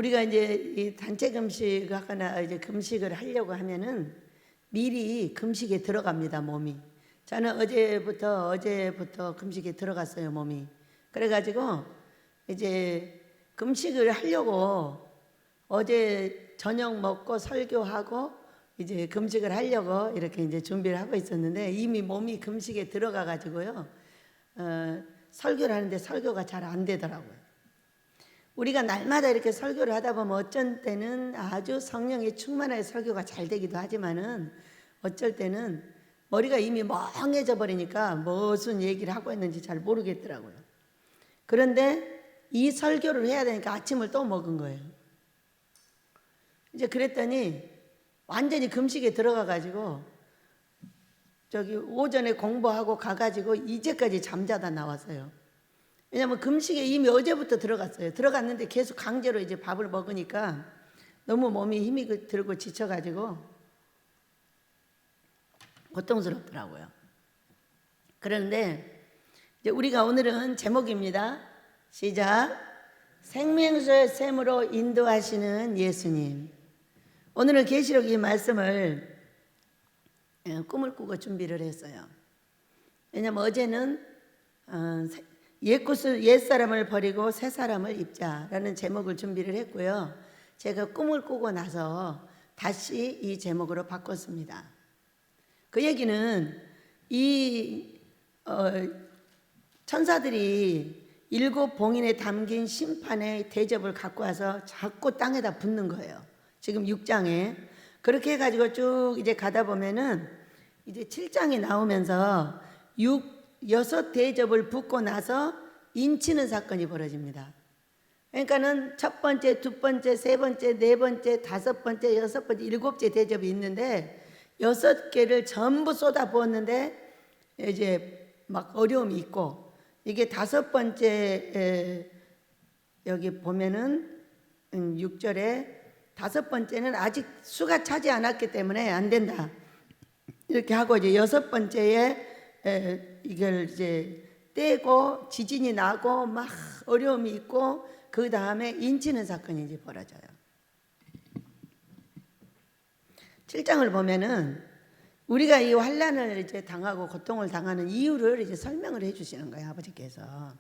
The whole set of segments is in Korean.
우리가 이제 이 단체 금식하거나 이제 금식을 하려고 하면은 미리 금식에 들어갑니다, 몸이. 저는 어제부터 금식에 들어갔어요, 몸이. 그래가지고 이제 금식을 하려고 어제 저녁 먹고 설교하고 이제 금식을 하려고 이렇게 이제 준비를 하고 있었는데 이미 몸이 금식에 들어가 가지고요. 설교를 하는데 설교가 잘 안 되더라고요. 우리가 날마다 이렇게 설교를 하다 보면 어쩔 때는 아주 성령의 충만하게 설교가 잘 되기도 하지만은 어쩔 때는 머리가 이미 멍해져 버리니까 무슨 얘기를 하고 있는지 잘 모르겠더라고요. 그런데 이 설교를 해야 되니까 아침을 또 먹은 거예요. 이제 그랬더니 완전히 금식에 들어가 가지고 저기 오전에 공부하고 가가지고 이제까지 잠자다 나왔어요. 왜냐하면 금식에 이미 어제부터 들어갔어요. 들어갔는데 계속 강제로 이제 밥을 먹으니까 너무 몸이 힘이 들고 지쳐가지고 고통스럽더라고요. 그런데 이제 우리가 오늘은 제목입니다. 시작. 생명수의 샘으로 인도하시는 예수님. 오늘은 계시록 이 말씀을 꿈을 꾸고 준비를 했어요. 왜냐하면 어제는 옛사람을 버리고 새사람을 입자라는 제목을 준비를 했고요. 제가 꿈을 꾸고 나서 다시 이 제목으로 바꿨습니다. 그 얘기는 이 천사들이 7 봉인에 담긴 심판의 대접을 갖고 와서 자꾸 땅에다 붓는 거예요. 지금 6장에 그렇게 해가지고 쭉 이제 가다 보면은 이제 7장이 나오면서 6 대접을 붓고 나서 인치는 사건이 벌어집니다. 그러니까는 첫 번째, 두 번째, 세 번째, 네 번째, 다섯 번째, 여섯 번째, 7째 대접이 있는데 6개를 전부 쏟아 부었는데 이제 막 어려움이 있고 이게 5번째 여기 보면은 6절에 5번째는 아직 수가 차지 않았기 때문에 안 된다. 이렇게 하고 이제 6번째에 이걸 이제 떼고 지진이 나고 막 어려움이 있고 그 다음에 인치는 사건이 이제 벌어져요. 7장을 보면은 우리가 이 환난을 이제 당하고 고통을 당하는 이유를 이제 설명을 해주시는 거예요, 아버지께서.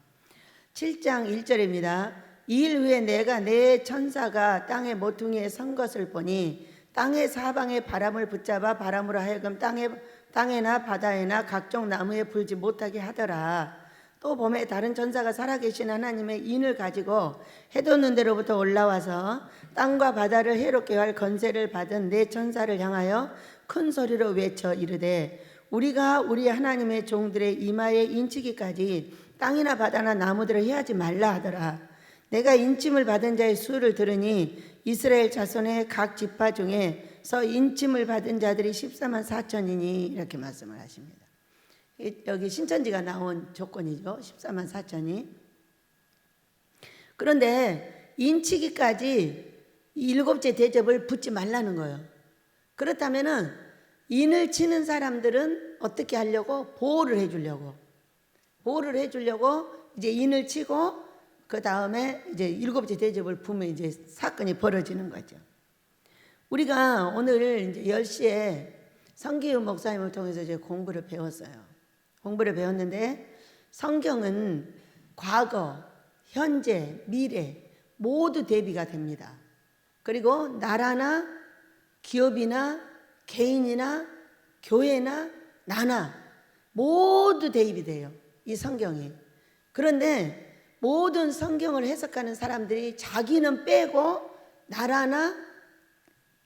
7장 1절입니다. 2일 후에 내가 내 천사가 땅의 모퉁이에 선 것을 보니 땅의 사방에 바람을 붙잡아 바람으로 하여금 땅에나 바다에나 각종 나무에 불지 못하게 하더라. 또 봄에 다른 천사가 살아계신 하나님의 인을 가지고 해돋는 데로부터 올라와서 땅과 바다를 해롭게 할 건세를 받은 내 천사를 향하여 큰 소리로 외쳐 이르되 우리가 우리 하나님의 종들의 이마에 인치기까지 땅이나 바다나 나무들을 해하지 말라 하더라. 내가 인침을 받은 자의 수를 들으니 이스라엘 자손의 각 지파 중에서 인침을 받은 자들이 14만 4천이니 이렇게 말씀을 하십니다. 여기 신천지가 나온 조건이죠. 14만 4천이. 그런데 인치기까지 7째 대접을 붙지 말라는 거예요. 그렇다면은 인을 치는 사람들은 어떻게 하려고? 보호를 해주려고 이제 인을 치고 그 다음에 이제 7째 대접을 부면 이제 사건이 벌어지는 거죠. 우리가 오늘 이제 10시에 성기훈 목사님을 통해서 이제 공부를 배웠는데 성경은 과거, 현재, 미래 모두 대비가 됩니다. 그리고 나라나 기업이나 개인이나 교회나 나나 모두 대입이 돼요. 이 성경이. 그런데 모든 성경을 해석하는 사람들이 자기는 빼고 나라나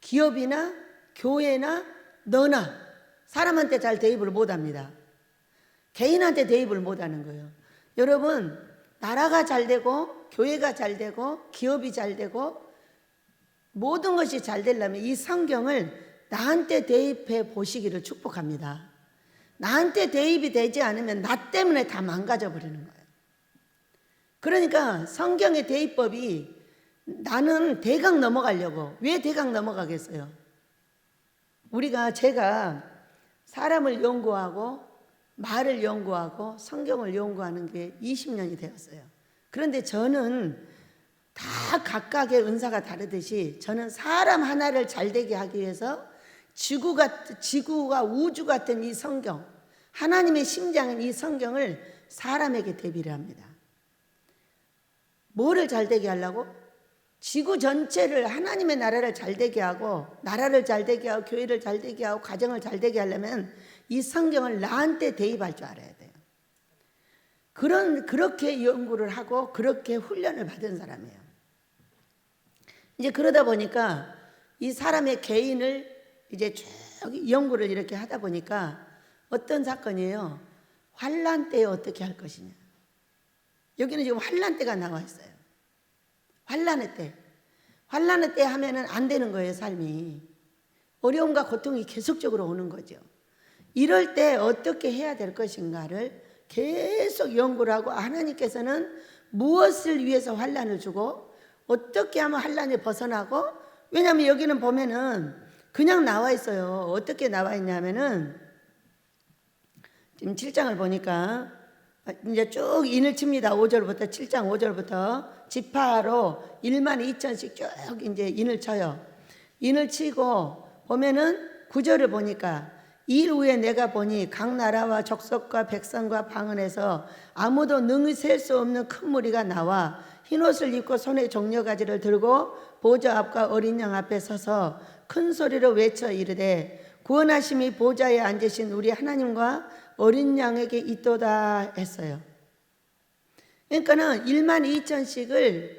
기업이나 교회나 너나 사람한테 잘 대입을 못합니다. 개인한테 대입을 못하는 거예요. 여러분, 나라가 잘 되고 교회가 잘 되고 기업이 잘 되고 모든 것이 잘 되려면 이 성경을 나한테 대입해 보시기를 축복합니다. 나한테 대입이 되지 않으면 나 때문에 다 망가져 버리는 거예요. 그러니까 성경의 대입법이 나는 대강 넘어가려고. 왜 대강 넘어가겠어요? 제가 사람을 연구하고 말을 연구하고 성경을 연구하는 게 20년이 되었어요. 그런데 저는 다 각각의 은사가 다르듯이 저는 사람 하나를 잘되게 하기 위해서 지구가 우주 같은 이 성경, 하나님의 심장인 이 성경을 사람에게 대비를 합니다. 뭐를 잘되게 하려고? 지구 전체를 하나님의 나라를 잘되게 하고, 나라를 잘되게 하고, 교회를 잘되게 하고, 가정을 잘되게 하려면 이 성경을 나한테 대입할 줄 알아야 돼요. 그렇게 연구를 하고 그렇게 훈련을 받은 사람이에요. 이제 그러다 보니까 이 사람의 개인을 이제 쭉 연구를 이렇게 하다 보니까 어떤 사건이에요? 환난 때에 어떻게 할 것이냐. 여기는 지금 환난 때가 나와 있어요. 환난의 때 하면은 안 되는 거예요, 삶이. 어려움과 고통이 계속적으로 오는 거죠. 이럴 때 어떻게 해야 될 것인가를 계속 연구를 하고, 하나님께서는 무엇을 위해서 환난을 주고 어떻게 하면 환난이 벗어나고, 왜냐하면 여기는 보면은 그냥 나와 있어요. 어떻게 나와 있냐면은 지금 7장을 보니까 이제 쭉 인을 칩니다. 5절부터 7장 5절부터 지파로 1만 2천씩 쭉 이제 인을 쳐요. 인을 치고 보면은 9절을 보니까 일 후에 내가 보니 각 나라와 족속과 백성과 방언에서 아무도 능히 셀 수 없는 큰 무리가 나와 흰옷을 입고 손에 종려가지를 들고 보좌 앞과 어린 양 앞에 서서 큰 소리로 외쳐 이르되 구원하심이 보좌에 앉으신 우리 하나님과 어린 양에게 있도다 했어요. 그러니까는 1만 2천씩을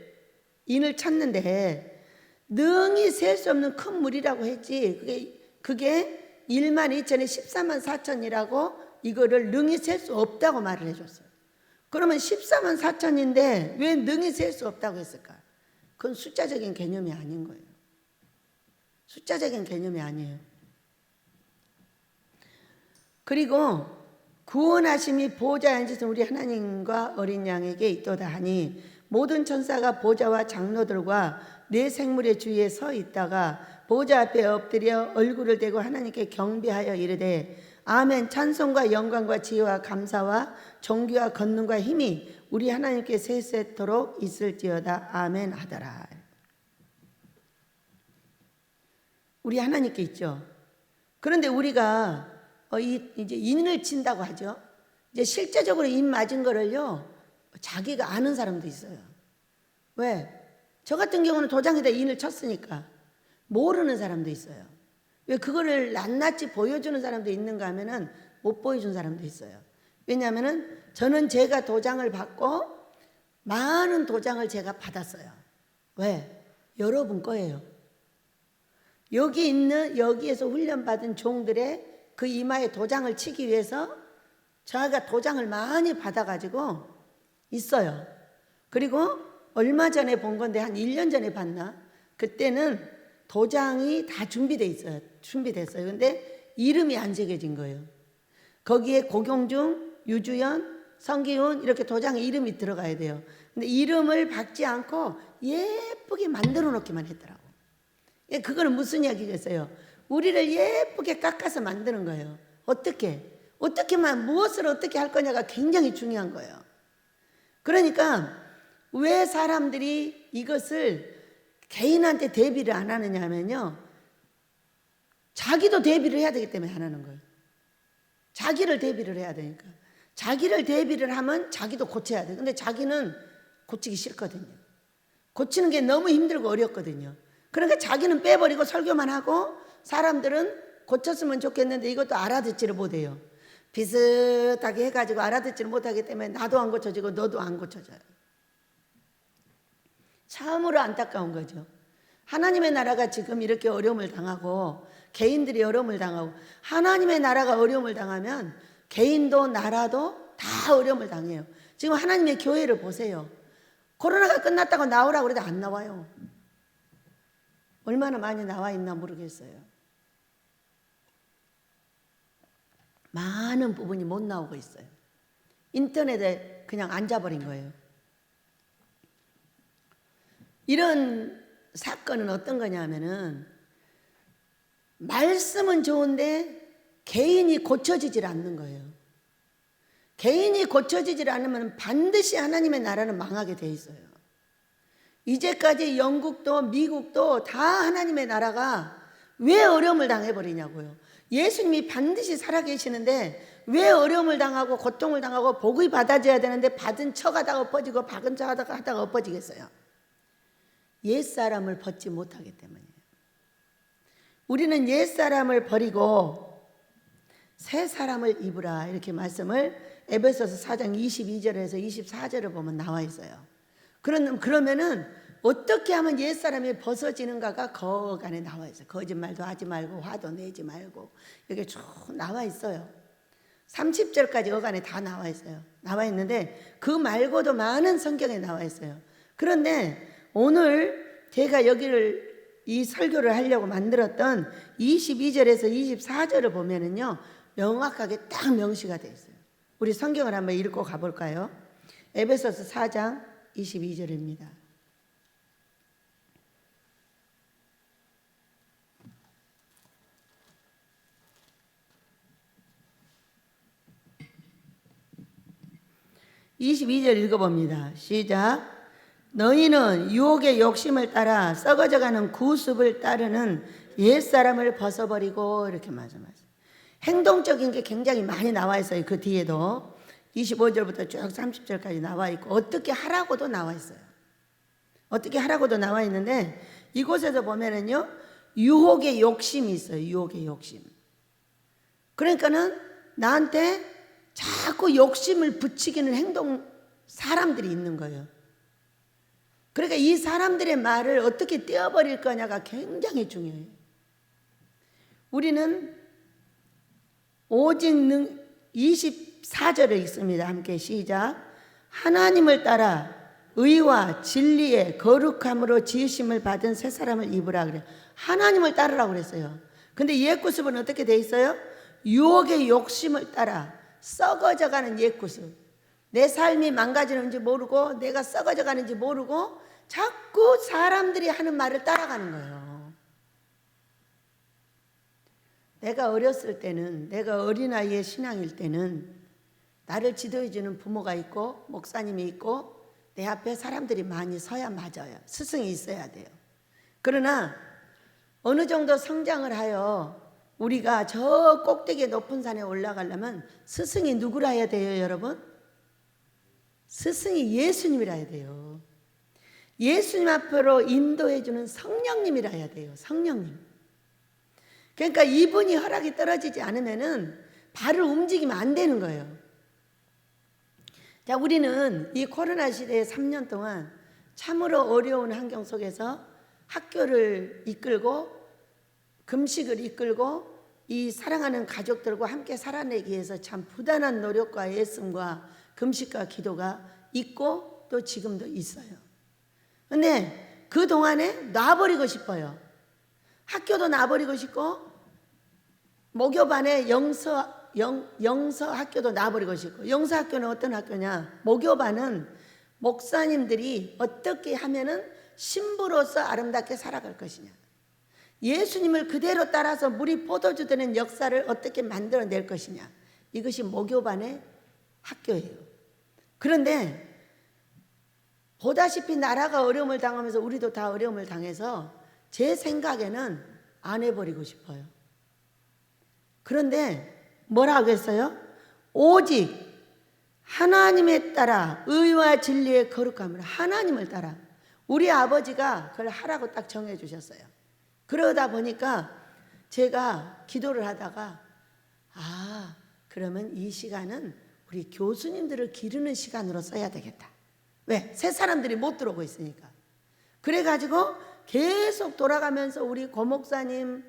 인을 쳤는데 능히 셀 수 없는 큰 무리라고 했지, 그게 1만 2천에 14만 4천이라고 이거를 능히 셀 수 없다고 말을 해줬어요. 그러면 14만 4천인데 왜 능히 셀 수 없다고 했을까? 그건 숫자적인 개념이 아닌 거예요. 숫자적인 개념이 아니에요. 그리고 구원하심이 보좌에 앉으신 우리 하나님과 어린 양에게 있도다 하니 모든 천사가 보좌와 장로들과 네 생물의 주위에 서 있다가 보좌 앞에 엎드려 얼굴을 대고 하나님께 경배하여 이르되 아멘. 찬송과 영광과 지혜와 감사와 존귀와 권능과 힘이 우리 하나님께 세세토록 있을지어다. 아멘 하더라. 우리 하나님께 있죠. 그런데 우리가 이제 인을 친다고 하죠. 이제 실제적으로 인 맞은 거를요, 자기가 아는 사람도 있어요. 왜? 저 같은 경우는 도장에다 인을 쳤으니까 모르는 사람도 있어요. 왜 그거를 낱낱이 보여주는 사람도 있는가 하면은 못 보여준 사람도 있어요. 왜냐하면은 저는 제가 도장을 받고 많은 도장을 제가 받았어요. 왜? 여러분 거예요. 여기에서 훈련받은 종들의 그 이마에 도장을 치기 위해서 저희가 도장을 많이 받아가지고 있어요. 그리고 얼마 전에 본 건데 한 1년 전에 봤나? 그때는 도장이 다 준비됐어요. 근데 이름이 안 새겨진 거예요. 거기에 고경중, 유주연, 성기훈 이렇게 도장에 이름이 들어가야 돼요. 근데 이름을 박지 않고 예쁘게 만들어 놓기만 했더라고. 그거는 무슨 이야기겠어요? 우리를 예쁘게 깎아서 만드는 거예요. 어떻게만 무엇을 어떻게 할 거냐가 굉장히 중요한 거예요. 그러니까 왜 사람들이 이것을 개인한테 대비를 안 하느냐 하면요, 자기도 대비를 해야 되기 때문에 안 하는 거예요. 자기를 대비를 해야 되니까. 자기를 대비를 하면 자기도 고쳐야 돼요. 근데 자기는 고치기 싫거든요. 고치는 게 너무 힘들고 어렵거든요. 그러니까 자기는 빼버리고 설교만 하고 사람들은 고쳤으면 좋겠는데 이것도 알아듣지를 못해요. 비슷하게 해가지고 알아듣지를 못하기 때문에 나도 안 고쳐지고 너도 안 고쳐져요. 참으로 안타까운 거죠. 하나님의 나라가 지금 이렇게 어려움을 당하고 개인들이 어려움을 당하고, 하나님의 나라가 어려움을 당하면 개인도 나라도 다 어려움을 당해요. 지금 하나님의 교회를 보세요. 코로나가 끝났다고 나오라고 그래도 안 나와요. 얼마나 많이 나와 있나 모르겠어요. 많은 부분이 못 나오고 있어요. 인터넷에 그냥 앉아버린 거예요. 이런 사건은 어떤 거냐면은 말씀은 좋은데 개인이 고쳐지질 않는 거예요. 개인이 고쳐지질 않으면 반드시 하나님의 나라는 망하게 돼 있어요. 이제까지 영국도 미국도 다 하나님의 나라가 왜 어려움을 당해버리냐고요. 예수님이 반드시 살아계시는데 왜 어려움을 당하고 고통을 당하고 복이 받아져야 되는데 받은 척하다가 엎어지고 박은 척하다가 엎어지겠어요? 옛사람을 벗지 못하기 때문이에요. 우리는 옛사람을 버리고 새 사람을 입으라, 이렇게 말씀을 에베소서 4장 22절에서 24절을 보면 나와 있어요. 그러면은 어떻게 하면 옛사람이 벗어지는가가 그 안에 나와 있어요. 거짓말도 하지 말고 화도 내지 말고 이렇게 쭉 나와 있어요. 30절까지 어간에 다 나와 있어요. 나와 있는데 그 말고도 많은 성경에 나와 있어요. 그런데 오늘 제가 여기를 이 설교를 하려고 만들었던 22절에서 24절을 보면은요, 명확하게 딱 명시가 되어 있어요. 우리 성경을 한번 읽고 가볼까요? 에베소서 4장 22절입니다. (22절) 읽어봅니다. 시작. 너희는 유혹의 욕심을 따라 썩어져가는 구습을 따르는 옛사람을 벗어버리고, 이렇게 말씀하세요. 행동적인 게 굉장히 많이 나와 있어요. 그 뒤에도 25절부터 쭉 30절까지 나와 있고 어떻게 하라고도 나와 있어요. 어떻게 하라고도 나와 있는데 이곳에서 보면은요, 유혹의 욕심이 있어요. 유혹의 욕심. 그러니까는 나한테 자꾸 욕심을 붙이기는 행동 사람들이 있는 거예요. 그러니까 이 사람들의 말을 어떻게 떼어버릴 거냐가 굉장히 중요해요. 우리는 오직 24절에 있습니다. 함께 시작. 하나님을 따라 의와 진리의 거룩함으로 지으심을 받은 새 사람을 입으라 그래요. 하나님을 따르라고 그랬어요. 근데 옛구습은 어떻게 돼 있어요? 유혹의 욕심을 따라 썩어져가는 옛구습. 내 삶이 망가지는지 모르고 내가 썩어져가는지 모르고 자꾸 사람들이 하는 말을 따라가는 거예요. 내가 어렸을 때는, 내가 어린아이의 신앙일 때는 나를 지도해주는 부모가 있고 목사님이 있고 내 앞에 사람들이 많이 서야 맞아요. 스승이 있어야 돼요. 그러나 어느 정도 성장을 하여 우리가 저 꼭대기 높은 산에 올라가려면 스승이 누구라 해야 돼요, 여러분? 스승이 예수님이라 해야 돼요. 예수님 앞으로 인도해주는 성령님이라 해야 돼요. 성령님. 그러니까 이분이 허락이 떨어지지 않으면은 발을 움직이면 안 되는 거예요. 자, 우리는 이 코로나 시대에 3년 동안 참으로 어려운 환경 속에서 학교를 이끌고 금식을 이끌고 이 사랑하는 가족들과 함께 살아내기 위해서 참 부단한 노력과 애씀과 금식과 기도가 있고 또 지금도 있어요. 근데 그 동안에 놔버리고 싶어요. 학교도 놔버리고 싶고 목요반에 영서 학교도 놔버리고 싶고. 영서 학교는 어떤 학교냐? 목요반은 목사님들이 어떻게 하면은 신부로서 아름답게 살아갈 것이냐, 예수님을 그대로 따라서 물이 포도주 되는 역사를 어떻게 만들어낼 것이냐, 이것이 목요반의 학교예요. 그런데 보다시피 나라가 어려움을 당하면서 우리도 다 어려움을 당해서 제 생각에는 안 해버리고 싶어요. 그런데 뭐라 하겠어요? 오직 하나님에 따라 의와 진리의 거룩함을, 하나님을 따라. 우리 아버지가 그걸 하라고 딱 정해 주셨어요. 그러다 보니까 제가 기도를 하다가 그러면 이 시간은 우리 교수님들을 기르는 시간으로 써야 되겠다. 왜? 새 사람들이 못 들어오고 있으니까. 그래가지고 계속 돌아가면서 우리 고 목사님,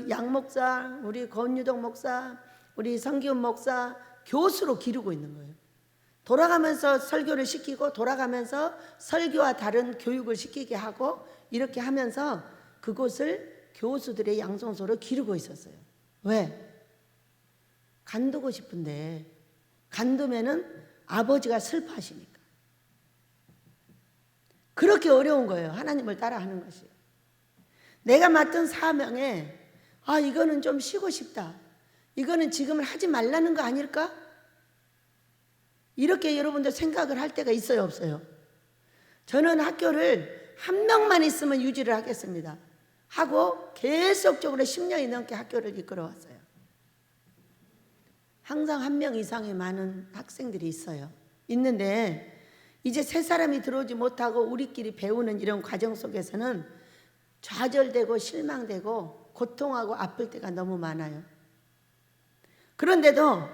양 목사, 우리 권유동 목사, 우리 성기훈 목사 교수로 기르고 있는 거예요. 돌아가면서 설교를 시키고 돌아가면서 설교와 다른 교육을 시키게 하고 이렇게 하면서 그곳을 교수들의 양성소로 기르고 있었어요. 왜? 간두고 싶은데 간두면은 아버지가 슬퍼하시니까. 그렇게 어려운 거예요. 하나님을 따라하는 것이. 내가 맡은 사명에 이거는 좀 쉬고 싶다, 이거는 지금은 하지 말라는 거 아닐까? 이렇게 여러분들 생각을 할 때가 있어요, 없어요? 저는 학교를 한 명만 있으면 유지를 하겠습니다 하고 계속적으로 10년이 넘게 학교를 이끌어왔어요. 항상 한 명 이상의 많은 학생들이 있어요. 있는데 이제 새 사람이 들어오지 못하고 우리끼리 배우는 이런 과정 속에서는 좌절되고 실망되고 고통하고 아플 때가 너무 많아요. 그런데도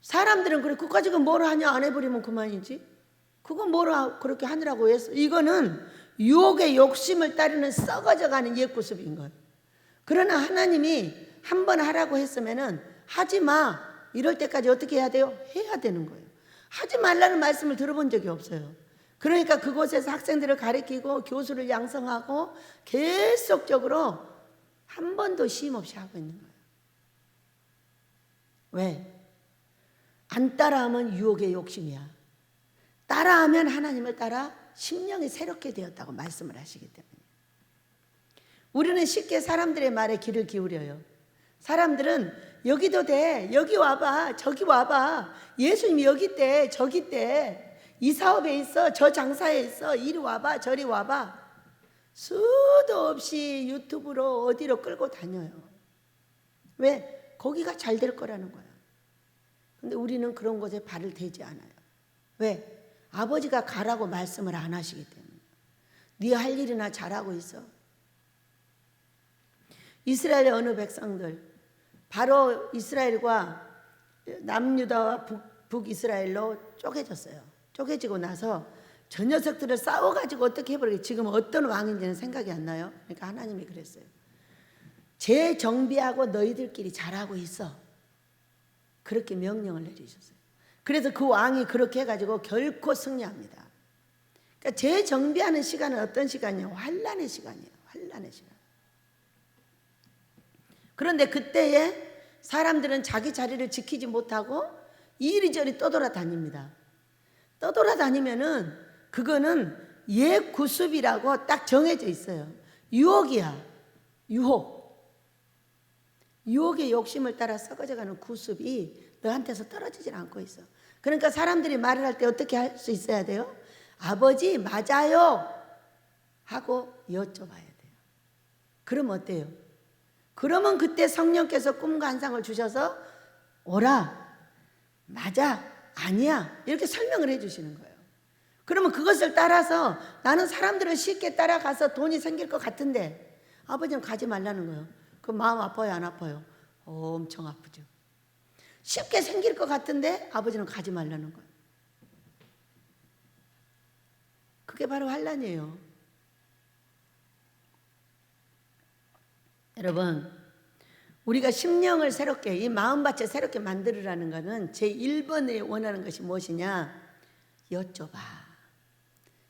사람들은 그래 그거 가지고 뭘 하냐, 안 해버리면 그만이지, 그거 뭐라 그렇게 하느라고 했어. 이거는 유혹의 욕심을 따르는 썩어져가는 옛구습인 거예요. 그러나 하나님이 한번 하라고 했으면은 하지 마 이럴 때까지 어떻게 해야 돼요? 해야 되는 거예요. 하지 말라는 말씀을 들어본 적이 없어요. 그러니까 그곳에서 학생들을 가르치고 교수를 양성하고 계속적으로 한 번도 쉼 없이 하고 있는 거예요. 왜? 안 따라하면 유혹의 욕심이야. 따라하면 하나님을 따라 심령이 새롭게 되었다고 말씀을 하시기 때문에 우리는 쉽게 사람들의 말에 귀를 기울여요. 사람들은 여기도 돼, 여기 와봐, 저기 와봐, 예수님이 여기 있대, 저기 있대, 이 사업에 있어, 저 장사에 있어, 이리 와봐, 저리 와봐, 수도 없이 유튜브로 어디로 끌고 다녀요. 왜? 거기가 잘 될 거라는 거야. 근데 우리는 그런 곳에 발을 대지 않아요. 왜? 아버지가 가라고 말씀을 안 하시기 때문에. 네 할 일이나 잘하고 있어. 이스라엘의 어느 백성들, 바로 이스라엘과 남유다와 북이스라엘로 쪼개졌어요. 쪼개지고 나서 저 녀석들을 싸워가지고 어떻게 해버리게, 지금 어떤 왕인지는 생각이 안 나요. 그러니까 하나님이 그랬어요. 재정비하고 너희들끼리 잘하고 있어. 그렇게 명령을 내리셨어요. 그래서 그 왕이 그렇게 해가지고 결코 승리합니다. 그러니까 재정비하는 시간은 어떤 시간이에요? 환난의 시간이에요. 환난의 시간. 그런데 그때에 사람들은 자기 자리를 지키지 못하고 이리저리 떠돌아다닙니다. 떠돌아다니면은 그거는 옛구습이라고 딱 정해져 있어요. 유혹이야. 유혹의 욕심을 따라 썩어져가는 구습이 너한테서 떨어지질 않고 있어. 그러니까 사람들이 말을 할 때 어떻게 할 수 있어야 돼요? 아버지 맞아요 하고 여쭤봐야 돼요. 그럼 어때요? 그러면 그때 성령께서 꿈과 환상을 주셔서 오라, 맞아, 아니야 이렇게 설명을 해주시는 거예요. 그러면 그것을 따라서 나는 사람들을 쉽게 따라가서 돈이 생길 것 같은데 아버지는 가지 말라는 거예요. 그 마음 아파요, 안 아파요? 엄청 아프죠. 쉽게 생길 것 같은데 아버지는 가지 말라는 거예요. 그게 바로 환난이에요. 여러분, 우리가 심령을 새롭게, 이 마음밭을 새롭게 만들으라는 것은 제1번에 원하는 것이 무엇이냐? 여쭤봐.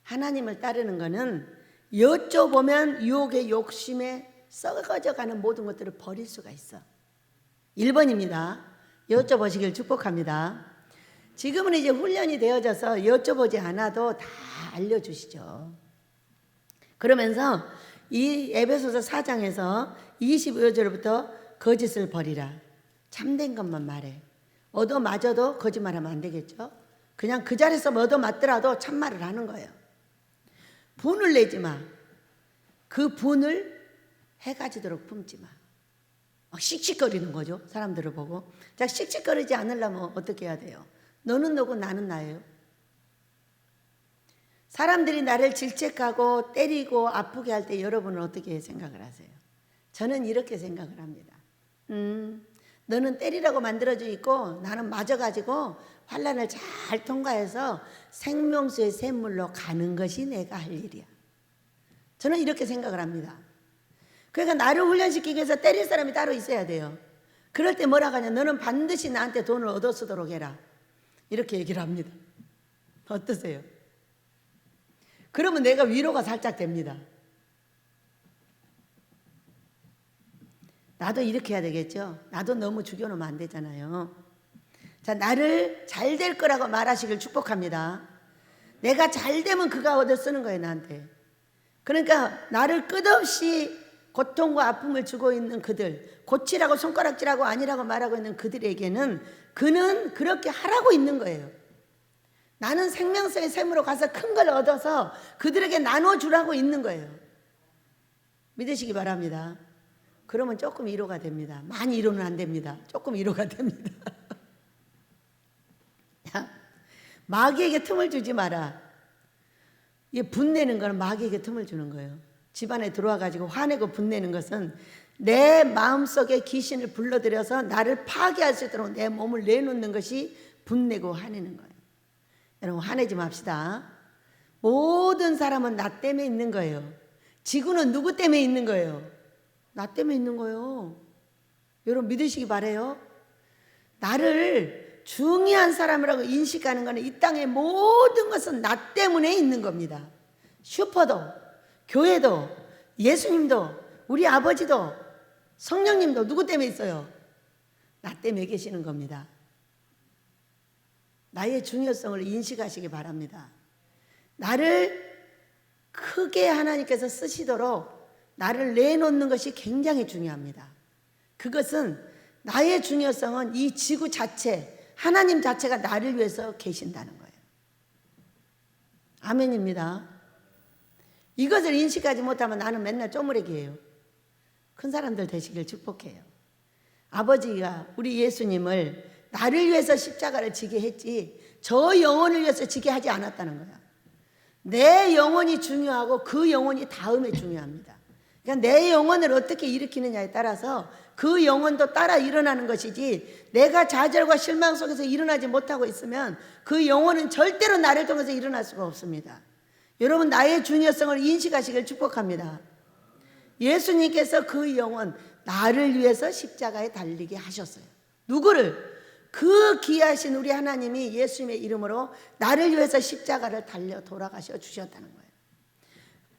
하나님을 따르는 것은 여쭤보면 유혹의 욕심에 썩어져가는 모든 것들을 버릴 수가 있어. 1번입니다. 여쭤보시길 축복합니다. 지금은 이제 훈련이 되어져서 여쭤보지 않아도 다 알려주시죠. 그러면서 이 에베소서 4장에서 25절부터 거짓을 버리라. 참된 것만 말해. 얻어맞아도 거짓말하면 안 되겠죠. 그냥 그 자리에서 얻어맞더라도 참말을 하는 거예요. 분을 내지 마. 그 분을 해가 지도록 품지 마. 막 씩씩거리는 거죠. 사람들을 보고. 자, 씩씩거리지 않으려면 어떻게 해야 돼요? 너는 너고 나는 나예요. 사람들이 나를 질책하고 때리고 아프게 할 때 여러분은 어떻게 생각을 하세요? 저는 이렇게 생각을 합니다. 너는 때리라고 만들어져 있고 나는 맞아가지고 환난을 잘 통과해서 생명수의 샘물로 가는 것이 내가 할 일이야. 저는 이렇게 생각을 합니다. 그러니까 나를 훈련시키기 위해서 때릴 사람이 따로 있어야 돼요. 그럴 때 뭐라고 하냐? 너는 반드시 나한테 돈을 얻어 쓰도록 해라. 이렇게 얘기를 합니다. 어떠세요? 그러면 내가 위로가 살짝 됩니다. 나도 이렇게 해야 되겠죠? 나도 너무 죽여놓으면 안 되잖아요. 자, 나를 잘 될 거라고 말하시길 축복합니다. 내가 잘 되면 그가 얻어 쓰는 거예요, 나한테. 그러니까 나를 끝없이 고통과 아픔을 주고 있는 그들, 고치라고 손가락질하고 아니라고 말하고 있는 그들에게는 그는 그렇게 하라고 있는 거예요. 나는 생명성의 샘으로 가서 큰 걸 얻어서 그들에게 나눠주라고 있는 거예요. 믿으시기 바랍니다. 그러면 조금 위로가 됩니다. 많이 위로는 안 됩니다. 조금 위로가 됩니다. 마귀에게 틈을 주지 마라. 이게 분내는 거는 마귀에게 틈을 주는 거예요. 집안에 들어와 가지고 화내고 분내는 것은 내 마음속에 귀신을 불러들여서 나를 파괴할 수 있도록 내 몸을 내놓는 것이 분내고 화내는 거예요. 여러분, 화내지 맙시다. 모든 사람은 나 때문에 있는 거예요. 지구는 누구 때문에 있는 거예요? 나 때문에 있는 거예요. 여러분, 믿으시기 바라요. 나를 중요한 사람이라고 인식하는 것은 이 땅의 모든 것은 나 때문에 있는 겁니다. 슈퍼도, 교회도, 예수님도, 우리 아버지도, 성령님도 누구 때문에 있어요? 나 때문에 계시는 겁니다. 나의 중요성을 인식하시기 바랍니다. 나를 크게 하나님께서 쓰시도록 나를 내놓는 것이 굉장히 중요합니다. 그것은 나의 중요성은 이 지구 자체, 하나님 자체가 나를 위해서 계신다는 거예요. 아멘입니다. 이것을 인식하지 못하면 나는 맨날 쪼무레기예요. 큰 사람들 되시길 축복해요. 아버지가 우리 예수님을 나를 위해서 십자가를 지게 했지 저 영혼을 위해서 지게 하지 않았다는 거야. 내 영혼이 중요하고 그 영혼이 다음에 중요합니다. 그러니까 내 영혼을 어떻게 일으키느냐에 따라서 그 영혼도 따라 일어나는 것이지, 내가 좌절과 실망 속에서 일어나지 못하고 있으면 그 영혼은 절대로 나를 통해서 일어날 수가 없습니다. 여러분, 나의 중요성을 인식하시길 축복합니다. 예수님께서 그 영혼, 나를 위해서 십자가에 달리게 하셨어요. 누구를? 그 귀하신 우리 하나님이 예수님의 이름으로 나를 위해서 십자가를 달려 돌아가셔 주셨다는 거예요.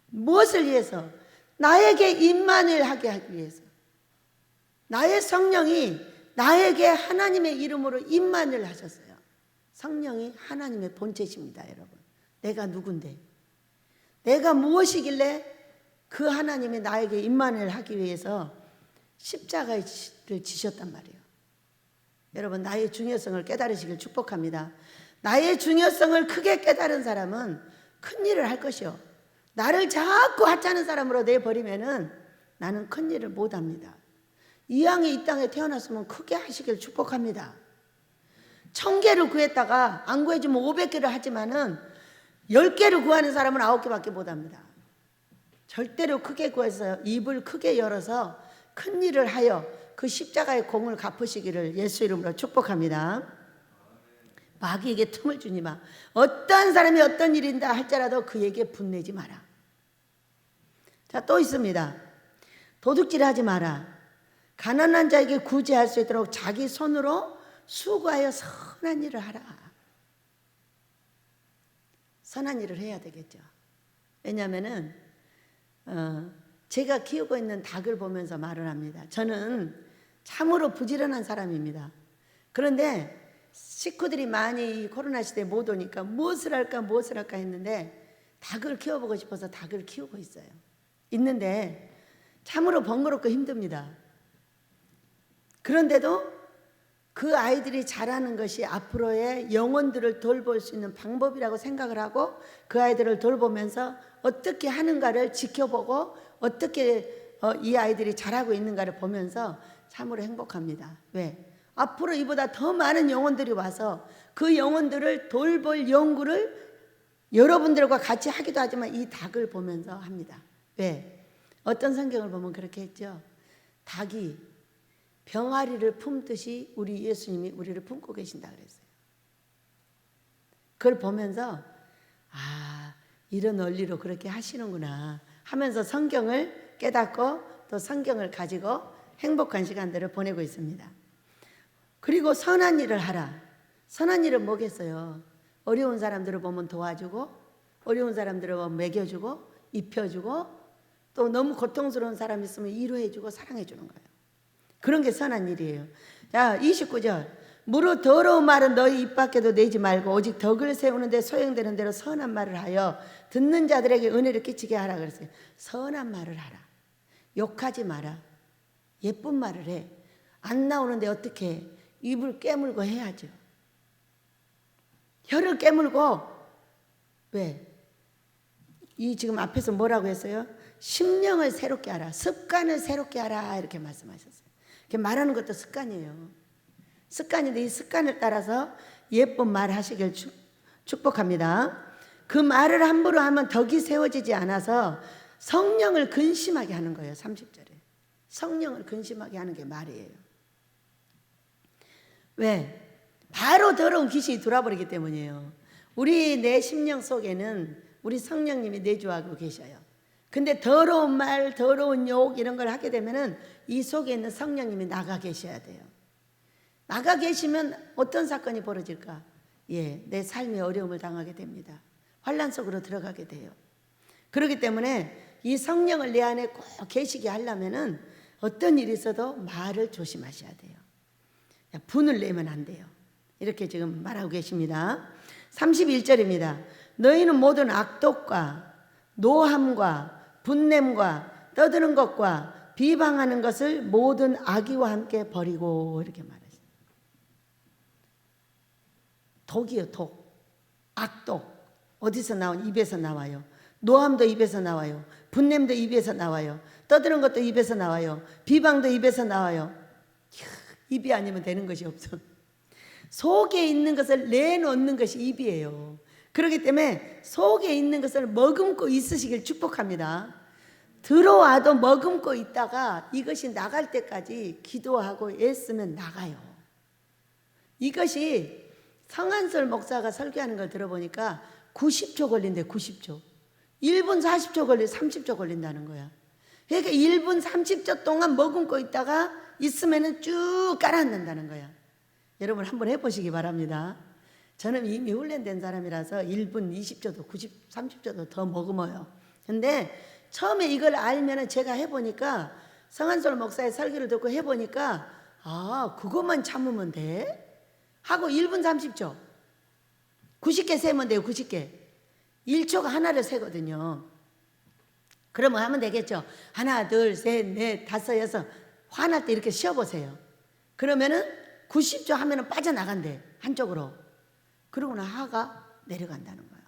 무엇을 위해서? 나에게 임만을 하게 하기 위해서. 나의 성령이 나에게 하나님의 이름으로 임만을 하셨어요. 성령이 하나님의 본체십니다, 여러분. 내가 누군데? 내가 무엇이길래 그 하나님이 나에게 임만을 하기 위해서 십자가를 지셨단 말이에요. 여러분, 나의 중요성을 깨달으시길 축복합니다. 나의 중요성을 크게 깨달은 사람은 큰 일을 할 것이요, 나를 자꾸 하찮은 사람으로 내버리면은 나는 큰 일을 못합니다. 이왕에 이 땅에 태어났으면 크게 하시길 축복합니다. 1000개를 구했다가 안 구해주면 500개를 하지만은 10개를 구하는 사람은 9개밖에 못합니다. 절대로 크게 구해서 입을 크게 열어서 큰 일을 하여 그 십자가의 공을 갚으시기를 예수 이름으로 축복합니다. 마귀에게 틈을 주지 마. 어떤 사람이 어떤 일인다 할지라도 그에게 분내지 마라. 자, 또 있습니다. 도둑질하지 마라. 가난한 자에게 구제할 수 있도록 자기 손으로 수고하여 선한 일을 하라. 선한 일을 해야 되겠죠. 왜냐하면은 제가 키우고 있는 닭을 보면서 말을 합니다. 저는 참으로 부지런한 사람입니다. 그런데 식구들이 많이 코로나 시대에 못 오니까 무엇을 할까 했는데 닭을 키워보고 싶어서 닭을 키우고 있는데 참으로 번거롭고 힘듭니다. 그런데도 그 아이들이 자라는 것이 앞으로의 영혼들을 돌볼 수 있는 방법이라고 생각을 하고 그 아이들을 돌보면서 어떻게 하는가를 지켜보고 어떻게 이 아이들이 자라고 있는가를 보면서 참으로 행복합니다. 왜? 앞으로 이보다 더 많은 영혼들이 와서 그 영혼들을 돌볼 연구를 여러분들과 같이 하기도 하지만 이 닭을 보면서 합니다. 왜? 어떤 성경을 보면 그렇게 했죠. 닭이 병아리를 품듯이 우리 예수님이 우리를 품고 계신다 그랬어요. 그걸 보면서 이런 원리로 그렇게 하시는구나 하면서 성경을 깨닫고 또 성경을 가지고 행복한 시간들을 보내고 있습니다. 그리고 선한 일을 하라. 선한 일은 뭐겠어요? 어려운 사람들을 보면 도와주고, 어려운 사람들을 보면 먹여주고, 입혀주고, 또 너무 고통스러운 사람 있으면 위로해주고 사랑해주는 거예요. 그런 게 선한 일이에요. 자, 29절. 무릇 더러운 말은 너희 입 밖에도 내지 말고 오직 덕을 세우는 데 소용되는 대로 선한 말을 하여 듣는 자들에게 은혜를 끼치게 하라 그랬어요. 선한 말을 하라. 욕하지 마라. 예쁜 말을 해. 안 나오는데 어떻게 해? 입을 깨물고 해야죠. 혀를 깨물고, 왜? 이 지금 앞에서 뭐라고 했어요? 심령을 새롭게 하라, 습관을 새롭게 하라, 이렇게 말씀하셨어요. 이렇게 말하는 것도 습관이에요. 습관인데 이 습관을 따라서 예쁜 말 하시길 축복합니다. 그 말을 함부로 하면 덕이 세워지지 않아서 성령을 근심하게 하는 거예요. 30절에 성령을 근심하게 하는 게 말이에요. 왜? 바로 더러운 귀신이 들어와버리기 때문이에요. 우리 내 심령 속에는 우리 성령님이 내주하고 계셔요. 근데 더러운 말, 더러운 욕 이런 걸 하게 되면은 이 속에 있는 성령님이 나가 계셔야 돼요. 나가 계시면 어떤 사건이 벌어질까? 내 삶에 어려움을 당하게 됩니다. 환난 속으로 들어가게 돼요. 그렇기 때문에 이 성령을 내 안에 꼭 계시게 하려면은 어떤 일이 있어도 말을 조심하셔야 돼요. 분을 내면 안 돼요. 이렇게 지금 말하고 계십니다. 31절입니다. 너희는 모든 악독과 노함과 분냄과 떠드는 것과 비방하는 것을 모든 악의와 함께 버리고, 이렇게 말했어요. 독이요, 독. 악독. 어디서 나온? 입에서 나와요. 노함도 입에서 나와요. 분냄도 입에서 나와요. 떠드는 것도 입에서 나와요. 비방도 입에서 나와요. 입이 아니면 되는 것이 없어. 속에 있는 것을 내놓는 것이 입이에요. 그렇기 때문에 속에 있는 것을 머금고 있으시길 축복합니다. 들어와도 머금고 있다가 이것이 나갈 때까지 기도하고 애쓰면 나가요. 이것이 성한솔 목사가 설교하는 걸 들어보니까 90초 걸린대. 90초. 1분 40초 걸려 30초 걸린다는 거야. 그러니까 1분 30초 동안 머금고 있다가 있으면 쭉 깔아앉는다는 거야. 여러분 한번 해보시기 바랍니다. 저는 이미 훈련된 사람이라서 1분 20초도 30초도 더 머금어요. 근데 처음에 이걸 알면 제가 해보니까 성한솔 목사의 설교를 듣고 해보니까 그것만 참으면 돼? 하고 1분 30초 90개 세면 돼요. 90개 1초가 하나를 세거든요. 그러면 하면 되겠죠. 하나 둘 셋 넷 다섯 여섯 화날 때 이렇게 쉬어보세요. 그러면은 90초 하면은 빠져나간대. 한쪽으로. 그러고는 하가 내려간다는 거예요.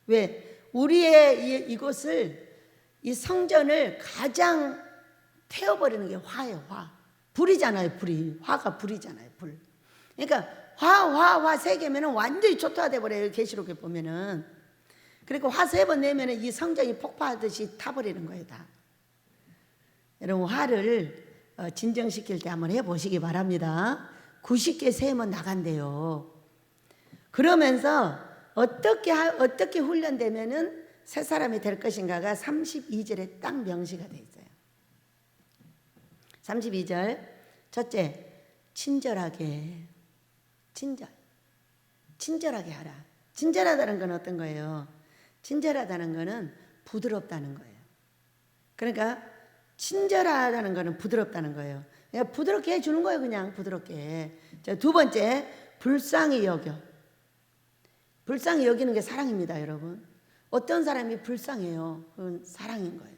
왜? 우리의 이곳을 이 성전을 가장 태워버리는 게 화예요. 화. 불이잖아요. 불이. 화가 불이잖아요. 불. 그러니까 화 세 개면은 완전히 초토화돼 버려요. 계시록에 보면은. 그리고 화 세 번 내면은 이 성전이 폭파하듯이 타버리는 거예요. 다. 여러분 화를 진정시킬 때 한번 해보시기 바랍니다. 90개 세면 나간대요. 그러면서 어떻게 훈련되면은 새 사람이 될 것인가가 32절에 딱 명시가 되어 있어요. 32절 첫째, 친절하게. 친절하게 하라. 친절하다는 건 어떤 거예요? 친절하다는 거는 부드럽다는 거예요. 그러니까 친절하다는 거는 부드럽다는 거예요. 그냥 부드럽게 해주는 거예요. 그냥 부드럽게. 자, 두 번째, 불쌍히 여겨. 불쌍히 여기는 게 사랑입니다, 여러분. 어떤 사람이 불쌍해요? 그건 사랑인 거예요.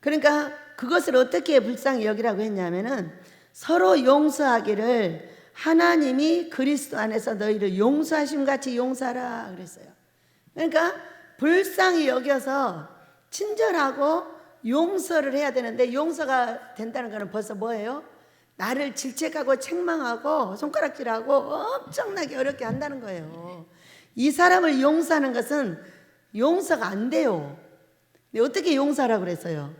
그러니까 그것을 어떻게 불쌍히 여기라고 했냐면은 서로 용서하기를 하나님이 그리스도 안에서 너희를 용서하심 같이 용서하라 그랬어요. 그러니까 불쌍히 여겨서 친절하고 용서를 해야 되는데, 용서가 된다는 것은 벌써 뭐예요? 나를 질책하고 책망하고 손가락질하고 엄청나게 어렵게 한다는 거예요. 이 사람을 용서하는 것은 용서가 안 돼요. 근데 어떻게 용서하라고 그랬어요?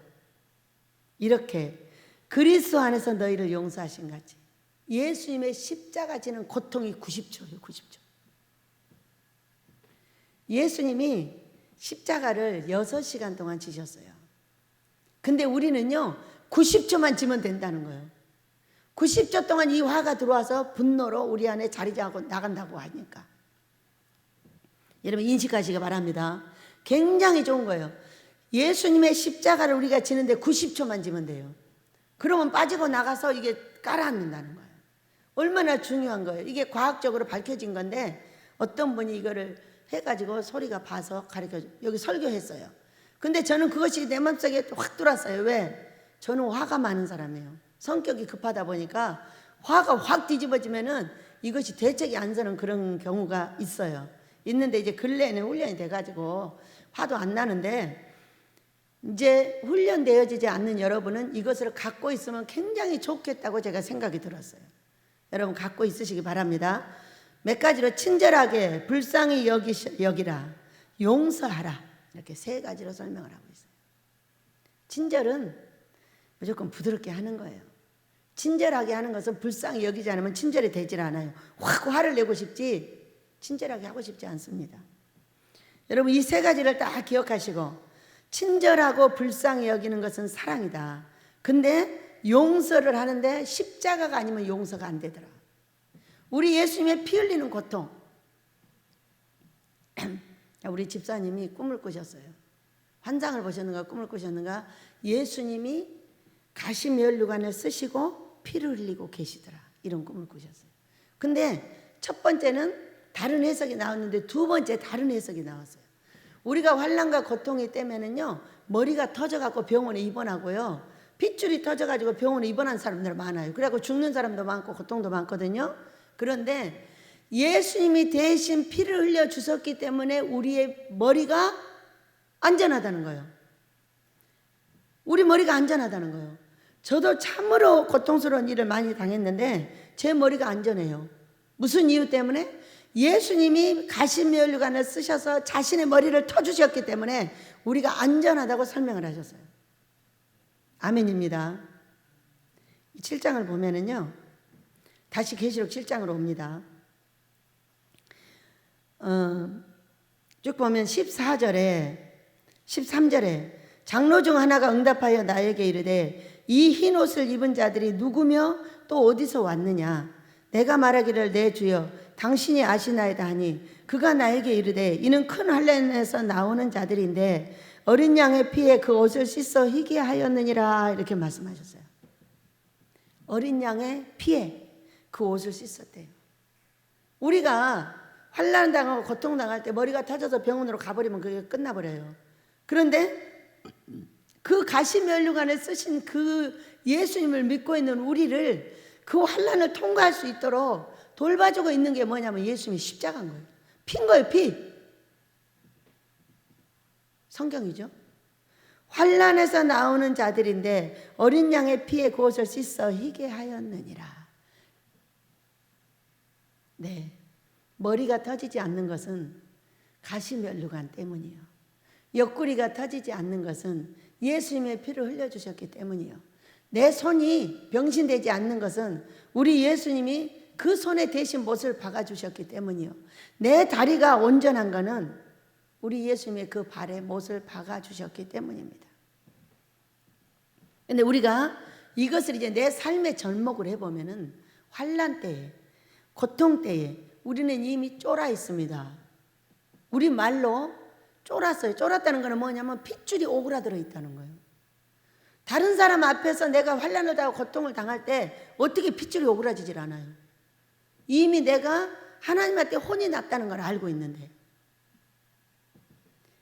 이렇게 그리스도 안에서 너희를 용서하신 같이. 예수님의 십자가 지는 고통이 90초예요. 90초. 예수님이 십자가를 6시간 동안 지셨어요. 근데 우리는요 90초만 지면 된다는 거예요. 90초 동안 이 화가 들어와서 분노로 우리 안에 자리 잡고 나간다고 하니까. 여러분 인식하시기 바랍니다. 굉장히 좋은 거예요. 예수님의 십자가를 우리가 지는데 90초만 지면 돼요. 그러면 빠지고 나가서 이게 깔아앉는다는 거예요. 얼마나 중요한 거예요. 이게 과학적으로 밝혀진 건데 어떤 분이 이거를 해가지고 소리가 봐서 가르쳐줘. 여기 설교했어요. 근데 저는 그것이 내 마음속에 확 들어왔어요. 왜? 저는 화가 많은 사람이에요. 성격이 급하다 보니까 화가 확 뒤집어지면은 이것이 대책이 안 서는 그런 경우가 있어요. 있는데 이제 근래에는 훈련이 돼가지고 화도 안 나는데, 이제 훈련되어지지 않는 여러분은 이것을 갖고 있으면 굉장히 좋겠다고 제가 생각이 들었어요. 여러분 갖고 있으시기 바랍니다. 몇 가지로 친절하게 불쌍히 여기라, 용서하라, 이렇게 세 가지로 설명을 하고 있어요. 친절은 무조건 부드럽게 하는 거예요. 친절하게 하는 것은 불쌍히 여기지 않으면 친절이 되질 않아요. 확 화를 내고 싶지 친절하게 하고 싶지 않습니다. 여러분 이 세 가지를 딱 기억하시고, 친절하고 불쌍히 여기는 것은 사랑이다. 근데 용서를 하는데 십자가가 아니면 용서가 안 되더라. 우리 예수님의 피 흘리는 고통. 우리 집사님이 꿈을 꾸셨어요. 환상을 보셨는가 꿈을 꾸셨는가, 예수님이 가시면류관을 쓰시고 피를 흘리고 계시더라, 이런 꿈을 꾸셨어요. 근데 첫 번째는 다른 해석이 나왔는데 두 번째 다른 해석이 나왔어요. 우리가 환난과 고통이 때문에는요, 머리가 터져갖고 병원에 입원하고요, 핏줄이 터져가지고 병원에 입원한 사람들 많아요. 그래갖고 죽는 사람도 많고 고통도 많거든요. 그런데 예수님이 대신 피를 흘려 주셨기 때문에 우리의 머리가 안전하다는 거예요. 우리 머리가 안전하다는 거예요. 저도 참으로 고통스러운 일을 많이 당했는데 제 머리가 안전해요. 무슨 이유 때문에? 예수님이 가시면류관을 쓰셔서 자신의 머리를 터주셨기 때문에 우리가 안전하다고 설명을 하셨어요. 아멘입니다. 7장을 보면은요, 다시 계시록 7장으로 옵니다. 쭉 보면 14절에 13절에 장로 중 하나가 응답하여 나에게 이르되 이 흰 옷을 입은 자들이 누구며 또 어디서 왔느냐? 내가 말하기를 내 주여 당신이 아시나이다 하니, 그가 나에게 이르되 이는 큰 환난에서 나오는 자들인데 어린 양의 피에 그 옷을 씻어 희게 하였느니라, 이렇게 말씀하셨어요. 어린 양의 피에 그 옷을 씻었대요. 우리가 환난 당하고 고통 당할 때 머리가 터져서 병원으로 가버리면 그게 끝나버려요. 그런데 그 가시면류관을 쓰신 그 예수님을 믿고 있는 우리를 그 환난을 통과할 수 있도록 돌봐주고 있는 게 뭐냐면 예수님이 십자가인 거예요. 피인 거예요, 피. 성경이죠. 환난에서 나오는 자들인데 어린 양의 피에 그 옷을 씻어 희게 하였느니라. 네, 머리가 터지지 않는 것은 가시면류관 때문이요, 옆구리가 터지지 않는 것은 예수님의 피를 흘려주셨기 때문이요, 내 손이 병신되지 않는 것은 우리 예수님이 그 손에 대신 못을 박아주셨기 때문이요, 내 다리가 온전한 것은 우리 예수님의 그 발에 못을 박아주셨기 때문입니다. 근데 우리가 이것을 이제 내 삶의 전목을 해보면은 환난 때에, 고통 때에 우리는 이미 쫄아 있습니다. 우리 말로 쫄았어요. 쫄았다는 것은 뭐냐면 핏줄이 오그라들어 있다는 거예요. 다른 사람 앞에서 내가 환난을 당하고 고통을 당할 때 어떻게 핏줄이 오그라지질 않아요. 이미 내가 하나님한테 혼이 났다는 걸 알고 있는데,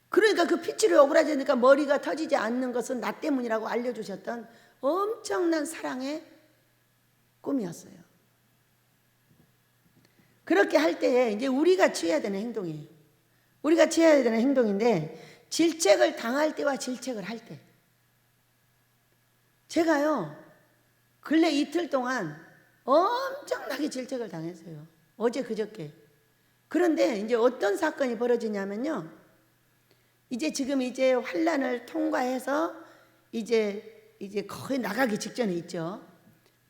그러니까 그 핏줄이 오그라지니까 머리가 터지지 않는 것은 나 때문이라고 알려주셨던 엄청난 사랑의 꿈이었어요. 그렇게 할 때에 이제 우리가 취해야 되는 행동이에요. 우리가 취해야 되는 행동인데, 질책을 당할 때와 질책을 할 때. 제가요, 근래 이틀 동안 엄청나게 질책을 당했어요. 어제 그저께. 그런데 이제 어떤 사건이 벌어지냐면요, 이제 지금 이제 환난을 통과해서 이제 거의 나가기 직전에 있죠.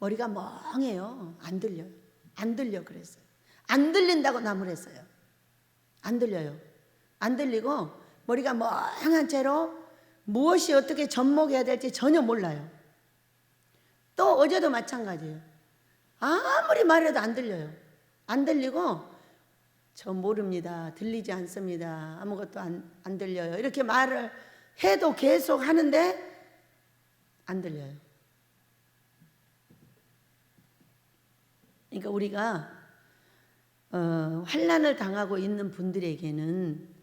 머리가 멍해요. 안 들려요. 안 들려 그랬어요. 안 들린다고 나무랬어요. 안 들려요. 안 들리고 머리가 멍한 채로 무엇이 어떻게 접목해야 될지 전혀 몰라요. 또 어제도 마찬가지예요. 아무리 말해도 안 들려요. 안 들리고 저 모릅니다. 들리지 않습니다. 아무것도 안 들려요. 이렇게 말을 해도 계속 하는데 안 들려요. 그러니까 우리가 환난을 당하고 있는 분들에게는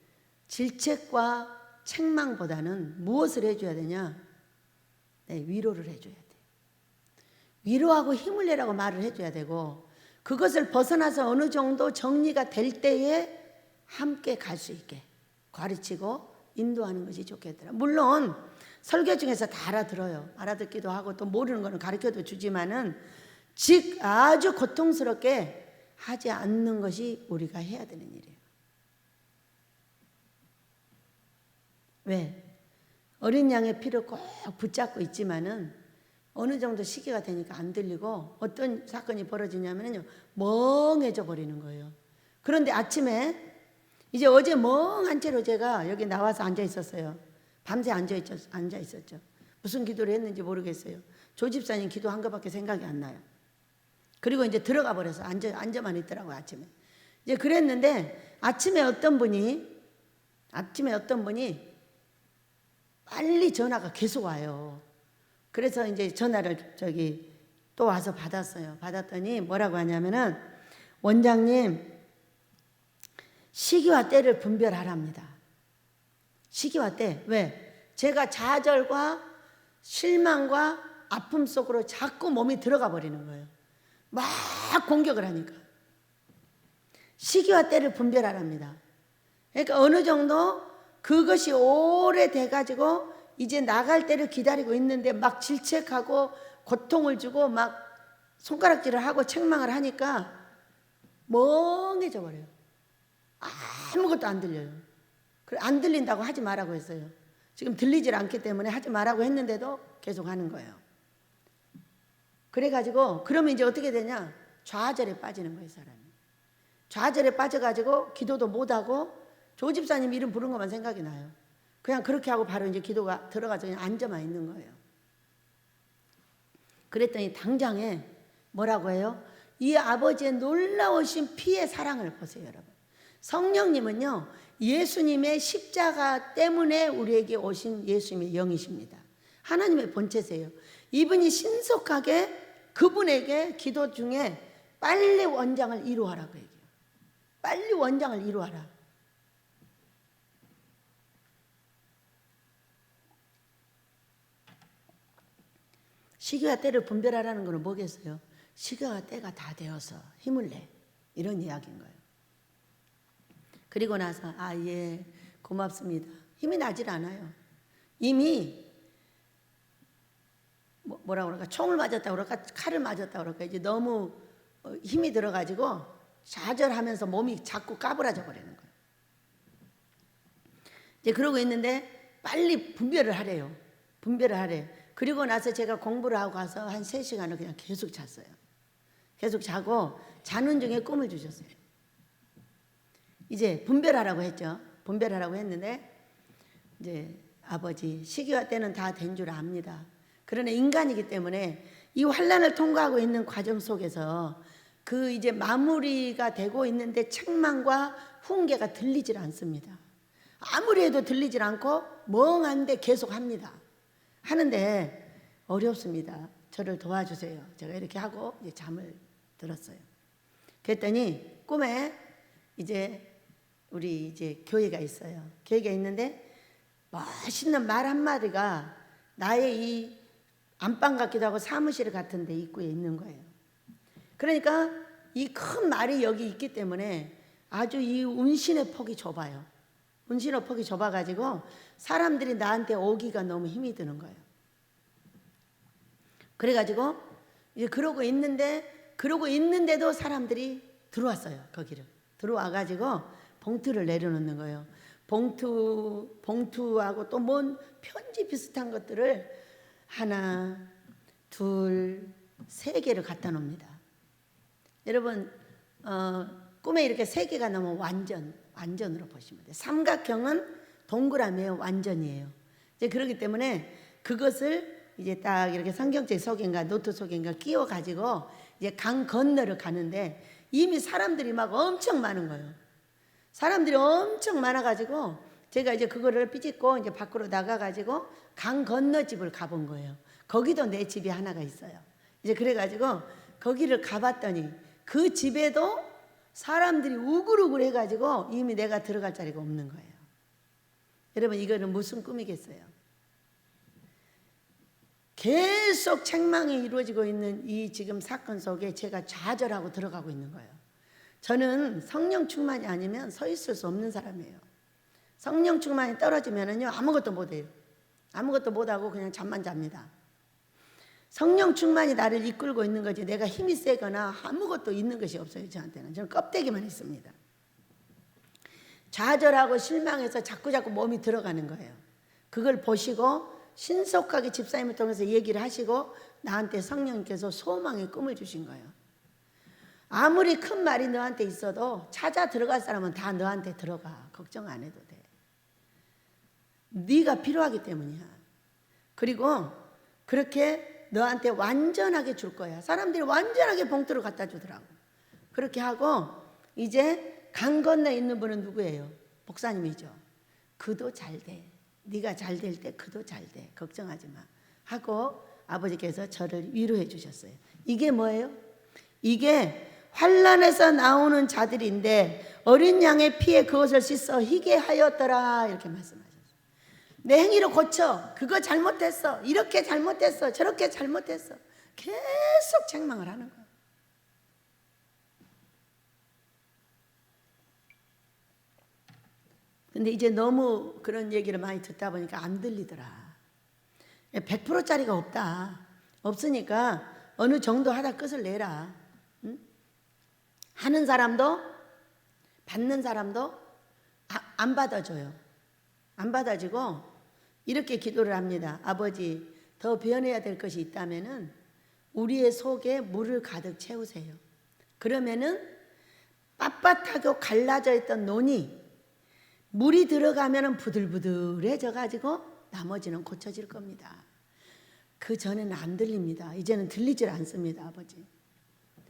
질책과 책망보다는 무엇을 해줘야 되냐? 네, 위로를 해줘야 돼요. 위로하고 힘을 내라고 말을 해줘야 되고, 그것을 벗어나서 어느 정도 정리가 될 때에 함께 갈 수 있게 가르치고 인도하는 것이 좋겠더라. 물론 설교 중에서 다 알아들어요. 알아듣기도 하고 또 모르는 거는 가르쳐도 주지만은 즉 아주 고통스럽게 하지 않는 것이 우리가 해야 되는 일이에요. 왜? 어린 양의 피를 꼭 붙잡고 있지만은 어느 정도 시기가 되니까 안 들리고 어떤 사건이 벌어지냐면요, 멍해져 버리는 거예요. 그런데 아침에 이제 어제 멍한 채로 제가 여기 나와서 앉아 있었어요. 밤새 앉아 있었죠. 무슨 기도를 했는지 모르겠어요. 조 집사님 기도한 것밖에 생각이 안 나요. 그리고 이제 들어가 버려서 앉아만 있더라고요, 아침에. 이제 그랬는데 아침에 어떤 분이 빨리 전화가 계속 와요. 그래서 이제 전화를 또 와서 받았어요. 받았더니 뭐라고 하냐면은 원장님 시기와 때를 분별하랍니다. 시기와 때. 왜? 제가 좌절과 실망과 아픔 속으로 자꾸 몸이 들어가 버리는 거예요. 막 공격을 하니까. 시기와 때를 분별하랍니다. 그러니까 어느 정도 그것이 오래돼 가지고 이제 나갈 때를 기다리고 있는데 막 질책하고 고통을 주고 막 손가락질을 하고 책망을 하니까 멍해져 버려요. 아무것도 안 들려요. 안 들린다고 하지 말라고 했어요. 지금 들리질 않기 때문에 하지 말라고 했는데도 계속 하는 거예요. 그래가지고 그러면 이제 어떻게 되냐? 좌절에 빠지는 거예요, 사람이. 좌절에 빠져가지고 기도도 못하고 조 집사님 이름 부른 것만 생각이 나요. 그냥 그렇게 하고 바로 이제 기도가 들어가서 그냥 앉아만 있는 거예요. 그랬더니 당장에 뭐라고 해요? 이 아버지의 놀라우신 피의 사랑을 보세요, 여러분. 성령님은요, 예수님의 십자가 때문에 우리에게 오신 예수님의 영이십니다. 하나님의 본체세요. 이분이 신속하게 그분에게 기도 중에 빨리 원장을 이루어라고 얘기해요. 빨리 원장을 이루어라. 시기와 때를 분별하라는 것은 뭐겠어요? 시기와 때가 다 되어서 힘을 내. 이런 이야기인 거예요. 그리고 나서 예, 고맙습니다. 힘이 나질 않아요. 이미 뭐라고 그럴까? 총을 맞았다 그럴까? 칼을 맞았다 그럴까? 이제 너무 힘이 들어가지고 좌절하면서 몸이 자꾸 까부라져 버리는 거예요. 이제 그러고 있는데 빨리 분별을 하래요. 분별을 하래. 그리고 나서 제가 공부를 하고 가서 한 3시간을 그냥 계속 잤어요. 계속 자고 자는 중에 꿈을 주셨어요. 이제 분별하라고 했죠. 분별하라고 했는데 이제 아버지 시기와 때는 다 된 줄 압니다. 그러나 인간이기 때문에 이 환난을 통과하고 있는 과정 속에서 그 이제 마무리가 되고 있는데 책망과 훈계가 들리질 않습니다. 아무리 해도 들리질 않고 멍한데 계속 합니다. 하는데 어렵습니다. 저를 도와주세요. 제가 이렇게 하고 이제 잠을 들었어요. 그랬더니 꿈에 이제 우리 이제 교회가 있어요. 교회가 있는데 멋있는 말 한마디가 나의 이 안방 같기도 하고 사무실 같은 데 입구에 있는 거예요. 그러니까 이 큰 말이 여기 있기 때문에 아주 이 운신의 폭이 좁아요. 운신의 폭이 좁아가지고 사람들이 나한테 오기가 너무 힘이 드는 거예요. 그래가지고 이제 그러고 있는데도 사람들이 들어왔어요. 거기를 들어와가지고 봉투를 내려놓는 거예요. 봉투하고 또 뭔 편지 비슷한 것들을 하나, 둘, 3개를 갖다 놓습니다. 여러분 꿈에 이렇게 3개가 나오면 완전으로 보시면 돼요. 삼각형은 동그라미의 완전이에요. 이제 그렇기 때문에 그것을 이제 딱 이렇게 성경책 속인가 노트 속인가 끼워 가지고 이제 강 건너를 가는데 이미 사람들이 막 엄청 많은 거예요. 사람들이 엄청 많아가지고 제가 이제 그거를 삐짓고 이제 밖으로 나가가지고 강 건너 집을 가본 거예요. 거기도 내 집이 하나가 있어요. 이제 그래가지고 거기를 가봤더니 그 집에도 사람들이 우글우글 해가지고 이미 내가 들어갈 자리가 없는 거예요. 여러분 이거는 무슨 꿈이겠어요? 계속 책망이 이루어지고 있는 이 지금 사건 속에 제가 좌절하고 들어가고 있는 거예요. 저는 성령 충만이 아니면 서 있을 수 없는 사람이에요. 성령 충만이 떨어지면은요 아무것도 못해요. 아무것도 못하고 그냥 잠만 잡니다. 성령 충만이 나를 이끌고 있는 거지 내가 힘이 세거나 아무것도 있는 것이 없어요. 저한테는. 저는 껍데기만 있습니다. 좌절하고 실망해서 자꾸자꾸 몸이 들어가는 거예요. 그걸 보시고 신속하게 집사님을 통해서 얘기를 하시고 나한테 성령님께서 소망의 꿈을 주신 거예요. 아무리 큰 말이 너한테 있어도 찾아 들어갈 사람은 다 너한테 들어가. 걱정 안 해도 돼. 네가 필요하기 때문이야. 그리고 그렇게 너한테 완전하게 줄 거야. 사람들이 완전하게 봉투를 갖다 주더라고. 그렇게 하고 이제 강 건너에 있는 분은 누구예요? 목사님이죠. 그도 잘 돼. 네가 잘 될 때 그도 잘 돼. 걱정하지 마. 하고 아버지께서 저를 위로해 주셨어요. 이게 뭐예요? 이게 환난에서 나오는 자들인데 어린 양의 피에 그것을 씻어 희게 하였더라 이렇게 말씀하셨어요. 내 행위를 고쳐. 그거 잘못했어. 이렇게 잘못했어. 저렇게 잘못했어. 계속 책망을 하는 거예요. 근데 이제 너무 그런 얘기를 많이 듣다 보니까 안 들리더라. 100%짜리가 없다. 없으니까 어느 정도 하다 끝을 내라. 응? 하는 사람도 받는 사람도 안 받아줘요. 안 받아지고 이렇게 기도를 합니다. 아버지, 더 변해야 될 것이 있다면은 우리의 속에 물을 가득 채우세요. 그러면은 빳빳하고 갈라져 있던 논이 물이 들어가면은 부들부들해져 가지고 나머지는 고쳐질 겁니다. 그 전에는 안 들립니다. 이제는 들리질 않습니다, 아버지.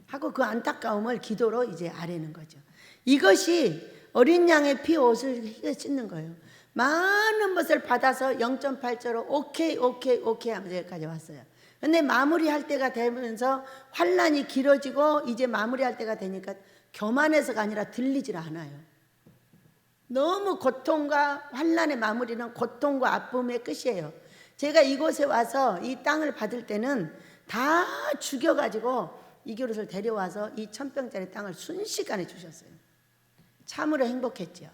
하고 그 안타까움을 기도로 이제 아뢰는 거죠. 이것이 어린 양의 피 옷을 씻는 거예요. 많은 것을 받아서 0.8조로 오케이 하면서 여기까지 왔어요. 근데 마무리할 때가 되면서 환난이 길어지고 이제 마무리할 때가 되니까 교만해서가 아니라 들리질 않아요. 너무 고통과 환난의 마무리는 고통과 아픔의 끝이에요. 제가 이곳에 와서 이 땅을 받을 때는 다 죽여가지고 이 그릇을 데려와서 이 1000평짜리 땅을 순식간에 주셨어요. 참으로 행복했죠.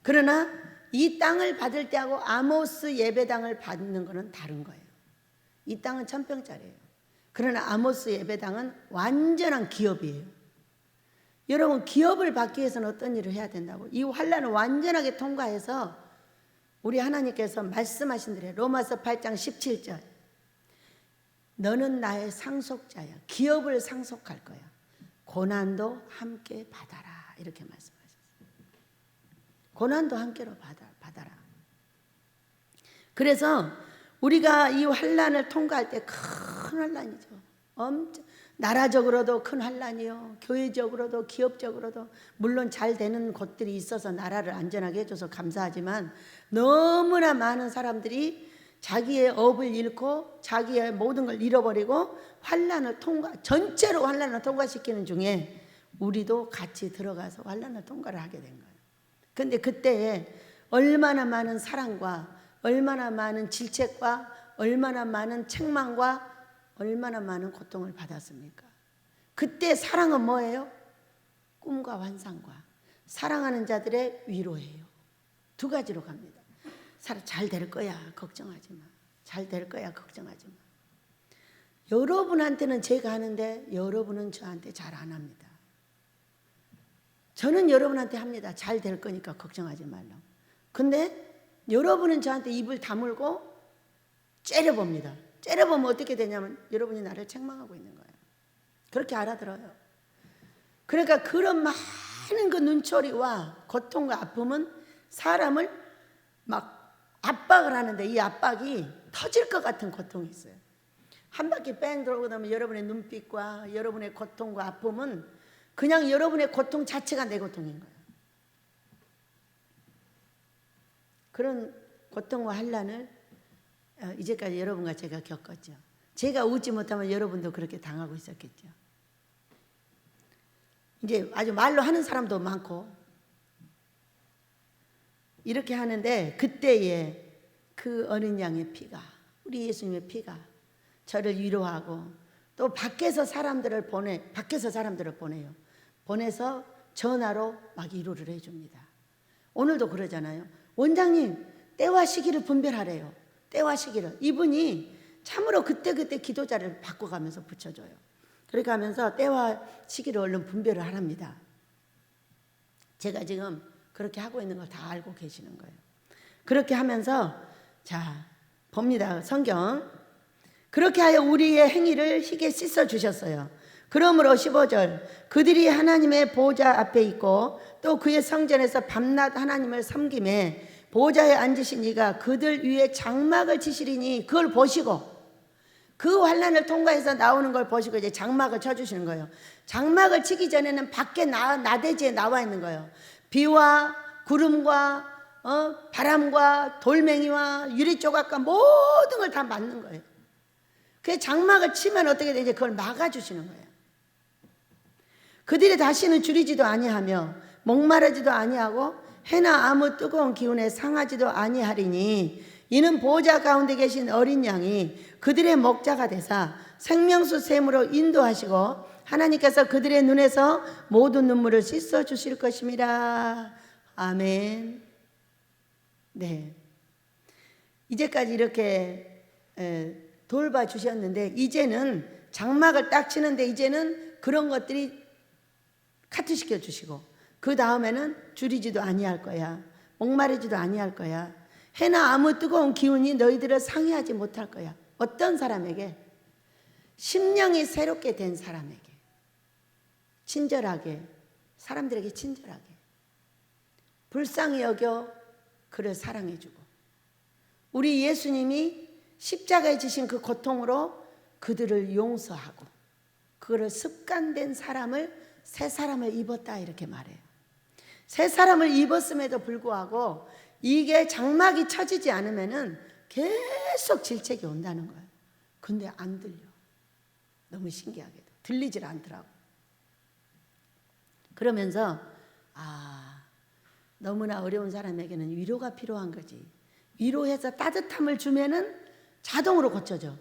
그러나 이 땅을 받을 때하고 아모스 예배당을 받는 것은 다른 거예요. 이 땅은 1000평짜리예요. 그러나 아모스 예배당은 완전한 기업이에요. 여러분, 기업을 받기 위해서는 어떤 일을 해야 된다고? 이 환난을 완전하게 통과해서 우리 하나님께서 말씀하신 대로 로마서 8장 17절 너는 나의 상속자야. 기업을 상속할 거야. 고난도 함께 받아라. 이렇게 말씀하셨어요. 고난도 함께로 받아라. 그래서 우리가 이 환난을 통과할 때 큰 환난이죠. 엄청 나라적으로도 큰 환난이요. 교회적으로도 기업적으로도 물론 잘 되는 곳들이 있어서 나라를 안전하게 해줘서 감사하지만 너무나 많은 사람들이 자기의 업을 잃고 자기의 모든 걸 잃어버리고 전체로 환난을 통과시키는 중에 우리도 같이 들어가서 환난을 통과를 하게 된 거예요. 그런데 그때에 얼마나 많은 사랑과 얼마나 많은 질책과 얼마나 많은 책망과 얼마나 많은 고통을 받았습니까? 그때 사랑은 뭐예요? 꿈과 환상과 사랑하는 자들의 위로예요. 두 가지로 갑니다. 잘 될 거야. 걱정하지 마. 잘 될 거야. 걱정하지 마. 여러분한테는 제가 하는데 여러분은 저한테 잘 안 합니다. 저는 여러분한테 합니다. 잘 될 거니까 걱정하지 말라고. 근데 여러분은 저한테 입을 다물고 째려봅니다. 째려보면 어떻게 되냐면 여러분이 나를 책망하고 있는 거예요. 그렇게 알아들어요. 그러니까 그런 많은 그 눈초리와 고통과 아픔은 사람을 막 압박을 하는데 이 압박이 터질 것 같은 고통이 있어요. 한 바퀴 뺑 돌고 나면 여러분의 눈빛과 여러분의 고통과 아픔은 그냥 여러분의 고통 자체가 내 고통인 거예요. 그런 고통과 환난을 이제까지 여러분과 제가 겪었죠. 제가 웃지 못하면 여러분도 그렇게 당하고 있었겠죠. 이제 아주 말로 하는 사람도 많고 이렇게 하는데 그때에 그 어린 양의 피가 우리 예수님의 피가 저를 위로하고 또 밖에서 사람들을 보내요. 보내서 전화로 막 위로를 해줍니다. 오늘도 그러잖아요. 원장님, 때와 시기를 분별하래요. 때와 시기를. 이분이 참으로 그때그때 기도자를 바꿔가면서 붙여줘요. 그렇게 하면서 때와 시기를 얼른 분별을 하랍니다. 제가 지금 그렇게 하고 있는 걸 다 알고 계시는 거예요. 그렇게 하면서 자 봅니다. 성경. 그렇게 하여 우리의 행위를 희게 씻어 주셨어요. 그러므로 15절 그들이 하나님의 보좌 앞에 있고 또 그의 성전에서 밤낮 하나님을 섬김에 보좌에 앉으신 이가 그들 위에 장막을 치시리니 그걸 보시고 그 환난을 통과해서 나오는 걸 보시고 이제 장막을 쳐주시는 거예요. 장막을 치기 전에는 밖에 나대지에 나와 있는 거예요. 비와 구름과 바람과 돌멩이와 유리조각과 모든 걸 다 맞는 거예요. 그 장막을 치면 어떻게 되지? 그걸 막아주시는 거예요. 그들이 다시는 줄이지도 아니하며 목마르지도 아니하고 해나 아무 뜨거운 기운에 상하지도 아니하리니 이는 보호자 가운데 계신 어린 양이 그들의 목자가 되사 생명수 샘으로 인도하시고 하나님께서 그들의 눈에서 모든 눈물을 씻어 주실 것임이라. 아멘. 네, 이제까지 이렇게 돌봐주셨는데 이제는 장막을 딱 치는데 이제는 그런 것들이 카트시켜 주시고 그 다음에는 줄이지도 아니할 거야. 목마르지도 아니할 거야. 해나 아무 뜨거운 기운이 너희들을 상해하지 못할 거야. 어떤 사람에게? 심령이 새롭게 된 사람에게. 친절하게, 사람들에게 친절하게 불쌍히 여겨 그를 사랑해주고 우리 예수님이 십자가에 지신 그 고통으로 그들을 용서하고 그를 습관된 사람을 새 사람을 입었다 이렇게 말해요. 새 사람을 입었음에도 불구하고 이게 장막이 쳐지지 않으면은 계속 질책이 온다는 거예요. 근데 안 들려. 너무 신기하게도 들리질 않더라고. 그러면서 너무나 어려운 사람에게는 위로가 필요한 거지. 위로해서 따뜻함을 주면은 자동으로 고쳐져.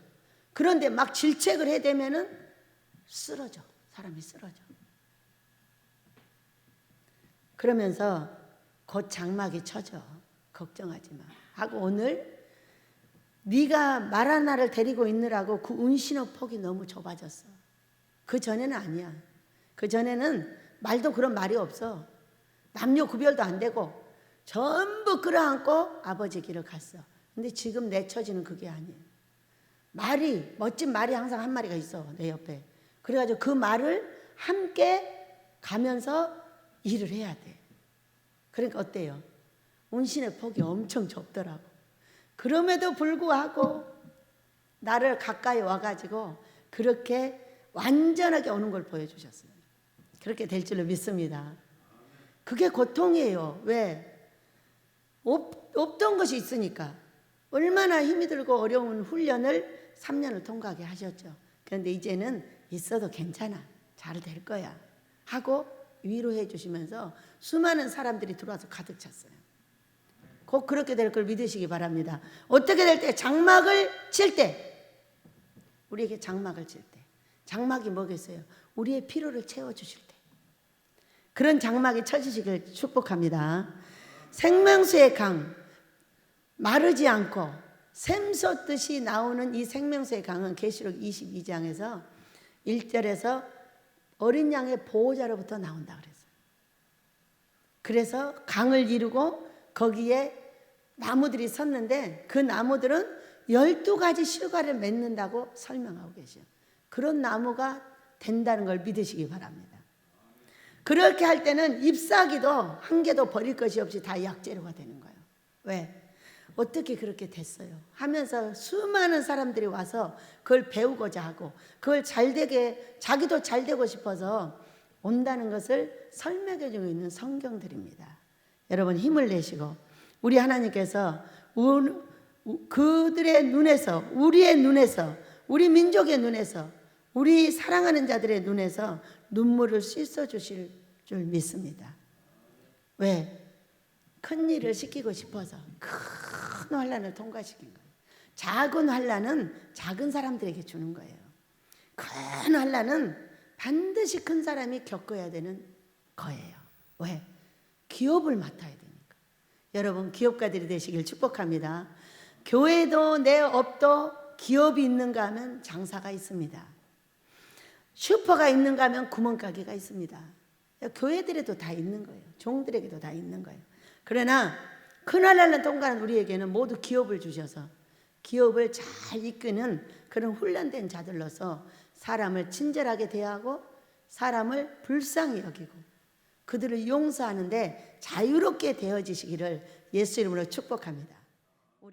그런데 막 질책을 해대면은 쓰러져. 사람이 쓰러져. 그러면서 곧 장막이 쳐져. 걱정하지 마. 하고 오늘 네가 말 하나를 데리고 있느라고 그 운신의 폭이 너무 좁아졌어. 그 전에는 아니야. 그 전에는 말도 그런 말이 없어. 남녀 구별도 안 되고 전부 끌어안고 아버지 길을 갔어. 근데 지금 내 처지는 그게 아니에요. 말이, 멋진 말이 항상 한 마리가 있어 내 옆에. 그래가지고 그 말을 함께 가면서 일을 해야 돼. 그러니까 어때요? 운신의 폭이 엄청 좁더라고. 그럼에도 불구하고 나를 가까이 와가지고 그렇게 완전하게 오는 걸 보여주셨어요. 그렇게 될 줄로 믿습니다. 그게 고통이에요. 왜? 없던 것이 있으니까. 얼마나 힘이 들고 어려운 훈련을 3년을 통과하게 하셨죠. 그런데 이제는 있어도 괜찮아. 잘 될 거야. 하고 위로해 주시면서 수많은 사람들이 들어와서 가득 찼어요. 꼭 그렇게 될 걸 믿으시기 바랍니다. 어떻게 될 때? 장막을 칠 때. 우리에게 장막을 칠 때. 장막이 뭐겠어요? 우리의 필요를 채워주실 때. 그런 장막이 쳐지시길 축복합니다. 생명수의 강, 마르지 않고 샘솟듯이 나오는 이 생명수의 강은 계시록 22장에서 1절에서 어린 양의 보호자로부터 나온다 그랬어요. 그래서 강을 이루고 거기에 나무들이 섰는데 그 나무들은 12가지 실과를 맺는다고 설명하고 계셔요. 그런 나무가 된다는 걸 믿으시기 바랍니다. 그렇게 할 때는 잎사귀도 한 개도 버릴 것이 없이 다 약재료가 되는 거예요. 왜? 어떻게 그렇게 됐어요? 하면서 수많은 사람들이 와서 그걸 배우고자 하고 그걸 잘되게 자기도 잘되고 싶어서 온다는 것을 설명해 주고 있는 성경들입니다. 여러분 힘을 내시고 우리 하나님께서 그들의 눈에서 우리의 눈에서 우리 민족의 눈에서 우리 사랑하는 자들의 눈에서 눈물을 씻어 주실 줄 믿습니다. 왜? 큰 일을 시키고 싶어서 큰 환난을 통과시킨 거예요. 작은 환난은 작은 사람들에게 주는 거예요. 큰 환난은 반드시 큰 사람이 겪어야 되는 거예요. 왜? 기업을 맡아야 되니까. 여러분 기업가들이 되시길 축복합니다. 교회도 내 업도 기업이 있는가 하면 장사가 있습니다. 슈퍼가 있는가 하면 구멍가게가 있습니다. 교회들에도 다 있는 거예요. 종들에게도 다 있는 거예요. 그러나 큰 환난을 통과하는 우리에게는 모두 기업을 주셔서 기업을 잘 이끄는 그런 훈련된 자들로서 사람을 친절하게 대하고 사람을 불쌍히 여기고 그들을 용서하는데 자유롭게 되어지시기를 예수 이름으로 축복합니다.